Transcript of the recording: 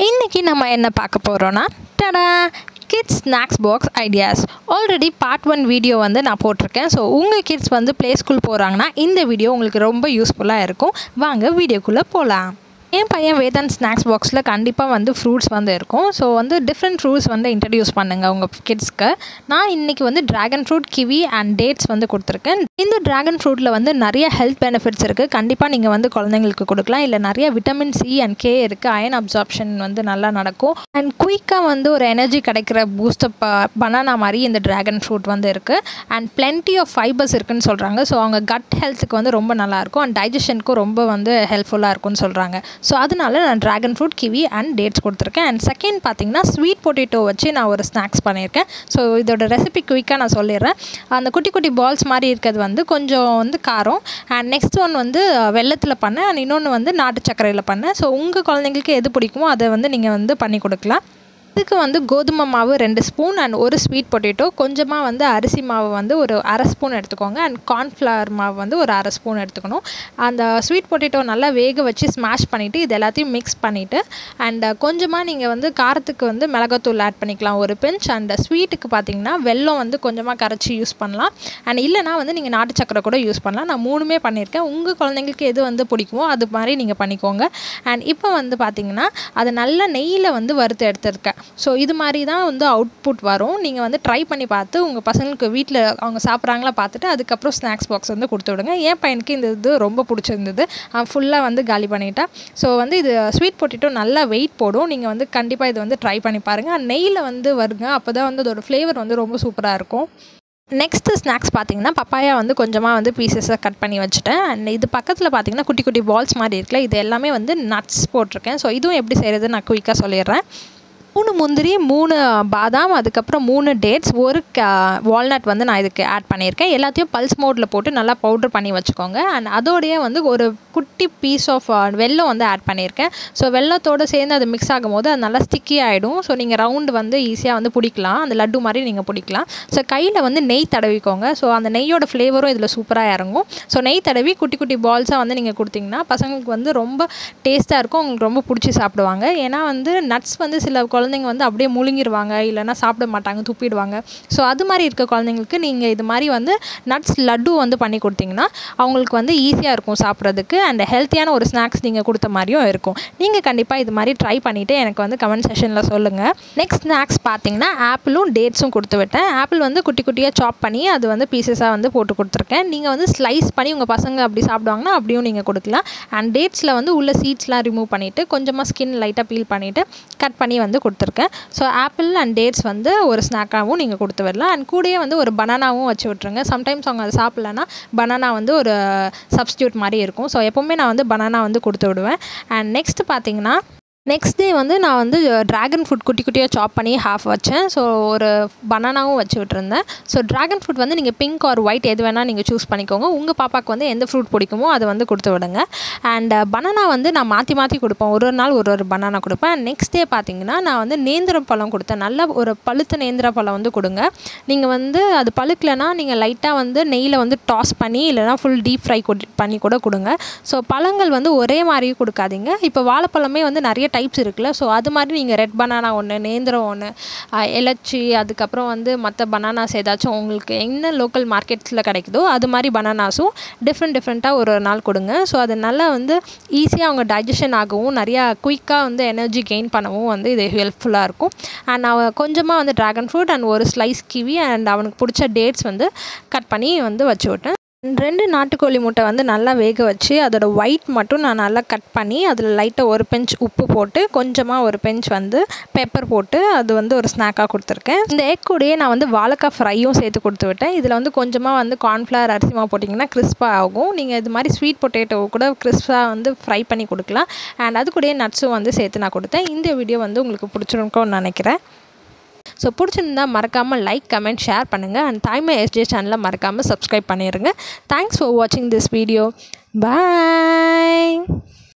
இன்னைக்கு நம்ம என்ன பார்க்க போறோம்னா டடா kids snacks box ideas. Already part 1 video வந்து நான் போட்டிருக்கேன். ஸோ உங்கள் கிட்ஸ் வந்து ப்ளே ஸ்கூல் போகிறாங்கன்னா இந்த வீடியோ உங்களுக்கு ரொம்ப யூஸ்ஃபுல்லாக இருக்கும். வாங்க வீடியோக்குள்ளே போகலாம். என் பையன் வேதாந்த் ஸ்நாக்ஸ் பாக்ஸில் கண்டிப்பாக வந்து ஃப்ரூட்ஸ் வந்து இருக்கும். ஸோ வந்து டிஃப்ரெண்ட் ஃப்ரூட்ஸ் வந்து இன்ட்ரடியூஸ் பண்ணுங்கள் உங்கள் கிட்ஸ்க்கு. நான் இன்றைக்கி வந்து dragon fruit, kiwi and dads வந்து கொடுத்துருக்கேன். இந்த ட்ராகன் ஃப்ரூட்டில் வந்து நிறைய ஹெல்த் பெனிஃபிட்ஸ் இருக்குது. கண்டிப்பாக நீங்கள் வந்து குழந்தைங்களுக்கு கொடுக்கலாம். இல்லை நிறைய விட்டமின் சி அண்ட் கே இருக்குது. அயன் அப்சார்ப்ஷன் வந்து நல்லா நடக்கும். அண்ட் குயிக்காக வந்து ஒரு எனர்ஜி கிடைக்கிற பூஸ்டப் பனானா மாதிரி இந்த ட்ராகன் ஃப்ரூட் வந்து இருக்குது. அண்ட் பிளென்டி ஆஃப் ஃபைபர்ஸ் இருக்குதுன்னு சொல்கிறாங்க. ஸோ அவங்க கட் ஹெல்த்துக்கு வந்து ரொம்ப நல்லாயிருக்கும். அண்ட் டைஜஷனுக்கும் ரொம்ப வந்து ஹெல்ப்ஃபுல்லாக இருக்கும்னு சொல்கிறாங்க. ஸோ அதனால நான் dragon fruit, kiwi and dads கொடுத்துருக்கேன். அண்ட் செகண்ட் பார்த்திங்கன்னா ஸ்வீட் பொட்டேட்டோ வச்சு நான் ஒரு ஸ்நாக்ஸ் பண்ணியிருக்கேன். ஸோ இதோட ரெசிபி குயிக்காக நான் சொல்லிடுறேன். அந்த குட்டி குட்டி பால்ஸ் மாதிரி இருக்கிறது வந்து கொஞ்சம் வந்து காரம். அண்ட் நெக்ஸ்ட் ஒன் வந்து வெல்லத்தில் பண்ணேன். அண்ட் இன்னொன்று வந்து நாட்டு சர்க்கரையில் பண்ணேன். ஸோ உங்கள் குழந்தைங்களுக்கு எது பிடிக்குமோ அதை வந்து நீங்கள் வந்து பண்ணி கொடுக்கலாம். இதுக்கு வந்து கோதுமை மாவு 2 ஸ்பூன் அண்ட் ஒரு ஸ்வீட் பொட்டேட்டோ, கொஞ்சமாக வந்து அரிசி மாவு வந்து ஒரு அரை ஸ்பூன் எடுத்துக்கோங்க. அண்ட் கார்ன்ஃப்ளவர் மாவு வந்து ஒரு அரை ஸ்பூன் எடுத்துக்கணும். அந்த ஸ்வீட் பொட்டேட்டோ நல்லா வேக வச்சு ஸ்மாஷ் பண்ணிவிட்டு இது எல்லாத்தையும் மிக்ஸ் பண்ணிவிட்டு அண்ட் கொஞ்சமாக நீங்கள் வந்து காரத்துக்கு வந்து மிளகாத்தூள் ஆட் பண்ணிக்கலாம் ஒரு பிஞ்ச். அண்ட் ஸ்வீட்டுக்கு பார்த்திங்கன்னா வெல்லம் வந்து கொஞ்சமாக கரைச்சி யூஸ் பண்ணலாம். அண்ட் இல்லைனா வந்து நீங்கள் நாட்டு சக்கரை கூட யூஸ் பண்ணலாம். நான் 3மே பண்ணியிருக்கேன். உங்கள் குழந்தைங்களுக்கு எது வந்து பிடிக்குமோ அது மாதிரி நீங்கள் பண்ணிக்கோங்க. அண்ட் இப்போ வந்து பார்த்திங்கன்னா அதை நல்லா நெய்யில் வந்து வறுத்து எடுத்துருக்கேன். ஸோ இது மாதிரி தான் வந்து அவுட்புட் வரும். நீங்கள் வந்து ட்ரை பண்ணி பார்த்து உங்கள் பசங்களுக்கு வீட்டில் அவங்க சாப்பிட்றாங்களா பார்த்துட்டு அதுக்கப்புறம் ஸ்நாக்ஸ் பாக்ஸ் வந்து கொடுத்து விடுங்க. என் பையனுக்கு இந்த இது ரொம்ப பிடிச்சிருந்தது. அவன் ஃபுல்லாக வந்து காலி பண்ணிட்டான். ஸோ வந்து இது ஸ்வீட் பொட்டேட்டோ நல்லா வெயிட் போடும். நீங்கள் வந்து கண்டிப்பாக இது வந்து ட்ரை பண்ணி பாருங்கள். நெய்யில் வந்து வருங்க. அப்போ தான் வந்து அதோட ஃப்ளேவர் வந்து ரொம்ப சூப்பராக இருக்கும். நெக்ஸ்ட்டு ஸ்நாக்ஸ் பார்த்திங்கன்னா பப்பாயா வந்து கொஞ்சமாக வந்து பீசஸை கட் பண்ணி வச்சுட்டேன். அண்ட் இது பக்கத்தில் பார்த்திங்கன்னா குட்டி குட்டி பால்ஸ் மாதிரி இருக்குல்ல, இது எல்லாமே வந்து நட்ஸ் போட்டிருக்கேன். ஸோ இதுவும் எப்படி செய்கிறது நான் குயிக்காக சொல்லிடுறேன். 3 முந்திரி, 3 பாதாம், அதுக்கப்புறம் 3 டேட்ஸ், ஒரு வால்நட் வந்து நான் இதுக்கு ஆட் பண்ணியிருக்கேன். எல்லாத்தையும் பல்ஸ் மோடில் போட்டு நல்லா பவுட்ரு பண்ணி வச்சுக்கோங்க. அண்ட் அதோடைய வந்து ஒரு குட்டி பீஸ் ஆஃப் வெல்லம் வந்து ஆட் பண்ணியிருக்கேன். ஸோ வெல்லத்தோடு சேர்ந்து அது மிக்ஸ் ஆகும் போது அது நல்லா ஸ்டிக்கி ஆகிடும். ஸோ நீங்கள் ரவுண்டு வந்து ஈஸியாக வந்து பிடிக்கலாம். அந்த லட்டு மாதிரி நீங்கள் பிடிக்கலாம். ஸோ கையில் வந்து நெய் தடவிக்கோங்க. ஸோ அந்த நெய்யோட ஃப்ளேவரும் இதில் சூப்பராக இறங்கும். ஸோ நெய் தடவி குட்டி குட்டி பால்ஸாக வந்து நீங்கள் கொடுத்தீங்கன்னா பசங்களுக்கு வந்து ரொம்ப டேஸ்ட்டாக இருக்கும். அவங்களுக்கு ரொம்ப பிடிச்சி சாப்பிடுவாங்க. ஏன்னா வந்து நட்ஸ் வந்து சில குழந்தைங்க வந்து அப்படியே முழுங்கிடுவாங்க, இல்லைனா சாப்பிட மாட்டாங்க, துப்பிடுவாங்க. ஸோ அது மாதிரி இருக்க குழந்தைங்களுக்கு நீங்கள் இது மாதிரி வந்து நட்ஸ் லட்டு வந்து பண்ணி கொடுத்தீங்கன்னா அவங்களுக்கு வந்து ஈஸியாக இருக்கும் சாப்பிட்றதுக்கு. அண்ட் ஹெல்த்தியான ஒரு ஸ்நாக்ஸ் நீங்கள் கொடுத்த மாதிரியும் இருக்கும். நீங்கள் கண்டிப்பாக இது மாதிரி ட்ரை பண்ணிவிட்டு எனக்கு வந்து கமெண்ட் செஷனில் சொல்லுங்கள். நெக்ஸ்ட் ஸ்நாக்ஸ் பார்த்தீங்கன்னா ஆப்பிளும் டேட்ஸும் கொடுத்து விட்டேன். ஆப்பிள் வந்து குட்டி குட்டியாக சாப் பண்ணி அது வந்து பீசஸாக வந்து போட்டு கொடுத்துருக்கேன். நீங்கள் வந்து ஸ்லைஸ் பண்ணி உங்கள் பசங்க அப்படி சாப்பிடுவாங்கன்னா அப்படியும் நீங்கள் கொடுக்கலாம். அண்ட் டேட்ஸில் வந்து உள்ள சீட்ஸ்லாம் ரிமூவ் பண்ணிவிட்டு கொஞ்சமாக ஸ்கின் லைட்டாக பீல் பண்ணிவிட்டு கட் பண்ணி வந்து கொடுத்துருக்கேன். ஸோ ஆப்பிள் அண்ட் டேட்ஸ் வந்து ஒரு ஸ்நாக்காகவும் நீங்கள் கொடுத்து வரலாம். அண்ட் கூடயே வந்து ஒரு பனானாவும் வச்சு விட்ருங்க. சம்டைம்ஸ் அவங்க அதை சாப்பிட்லன்னா பனானா வந்து ஒரு சப்ஸ்டியூட் மாதிரி இருக்கும். ஸோ எப்போவுமே நான் வந்து பனானா வந்து கொடுத்து விடுவேன். அண்ட் நெக்ஸ்ட் பார்த்தீங்கன்னா நெக்ஸ்ட் டே வந்து நான் வந்து ட்ராகன் ஃப்ரூட் குட்டி குட்டியாக சாப் பண்ணி ஹாஃப் வச்சேன். ஸோ ஒரு பனானாவும் வச்சு விட்டுருந்தேன். ஸோ ட்ராகன் ஃப்ரூட் வந்து நீங்கள் பிங்க் ஆர் ஒயிட் எது வேணால் நீங்கள் சூஸ் பண்ணிக்கோங்க. உங்கள் பாப்பாவுக்கு வந்து எந்த ஃப்ரூட் பிடிக்குமோ அதை வந்து கொடுத்து விடுங்க. அண்ட் பனானா வந்து நான் மாற்றி மாற்றி கொடுப்பேன். ஒரு நாள் ஒரு பனானா கொடுப்பேன். அண்ட் நெக்ஸ்ட் டே பார்த்தீங்கன்னா நான் வந்து நேந்திர பழம் கொடுத்தேன். நல்ல ஒரு பழுத்த நேந்திர பழம் வந்து கொடுங்க. நீங்கள் வந்து அது பழுக்கலைன்னா நீங்கள் லைட்டாக வந்து நெய்யில் வந்து டாஸ் பண்ணி இல்லைனா ஃபுல் டீப் ஃப்ரை பண்ணி கூட கொடுங்க. ஸோ பழங்கள் வந்து ஒரே மாதிரி கொடுக்காதீங்க. இப்போ வாழைப்பழமே வந்து நிறைய டைப்ஸ் இருக்குல்ல. ஸோ அது மாதிரி நீங்கள் ரெட் பனானா ஒன்று, நேந்திரம் ஒன்று, எலச்சி, அதுக்கப்புறம் வந்து மற்ற பனானாஸ் ஏதாச்சும் உங்களுக்கு என்ன லோக்கல் மார்க்கெட்ஸில் கிடைக்குதோ அது மாதிரி பனானாஸும் டிஃப்ரெண்ட்டாக ஒரு நாள் கொடுங்க. ஸோ அது நல்லா வந்து ஈஸியாக அவங்க டைஜஷன் ஆகவும் நிறையா குயிக்காக வந்து எனர்ஜி கெயின் பண்ணவும் வந்து இது ஹெல்ப்ஃபுல்லாக இருக்கும். அண்ட் நான் கொஞ்சமாக வந்து ட்ராகன் ஃப்ரூட் அண்ட் ஒரு ஸ்லைஸ் கிவி அண்ட் அவனுக்கு பிடிச்ச டேட்ஸ் வந்து கட் பண்ணி வந்து வச்சு விட்டேன். 2 நாட்டுக்கோழி முட்டை வந்து நல்லா வேக வச்சு அதோட ஒயிட் மட்டும் நான் நல்லா கட் பண்ணி அதில் லைட்டாக ஒரு பிஞ்ச் உப்பு போட்டு கொஞ்சமாக ஒரு பிஞ்ச் வந்து பெப்பர் போட்டு அது வந்து ஒரு ஸ்நாக்காக கொடுத்துருக்கேன். இந்த எக் கூடயே நான் வந்து வாழைக்காய் ஃப்ரையும் சேர்த்து கொடுத்து விட்டேன். இதில் வந்து கொஞ்சமாக வந்து கார்ன்ஃப்ளவர், அரிசி மாவு போட்டிங்கன்னா கிறிஸ்பாக ஆகும். நீங்கள் இது மாதிரி ஸ்வீட் பொட்டேட்டோ கூட கிறிஸ்பாக வந்து ஃப்ரை பண்ணி கொடுக்கலாம். அண்ட் அது கூடயே நட்ஸும் வந்து சேர்த்து நான் கொடுத்தேன். இந்த வீடியோ வந்து உங்களுக்கு பிடிச்சிருக்கும்னு நினைக்கிறேன். ஸோ பிடிச்சிருந்தா மறக்காமல் லைக், கமெண்ட், ஷேர் பண்ணுங்கள். அண்ட் தாய்மை எஸ்ஜே சேனலை மறக்காமல் சப்ஸ்கிரைப் பண்ணிடுங்க. தேங்க்ஸ் ஃபார் வாட்சிங் திஸ் வீடியோ. பாய்.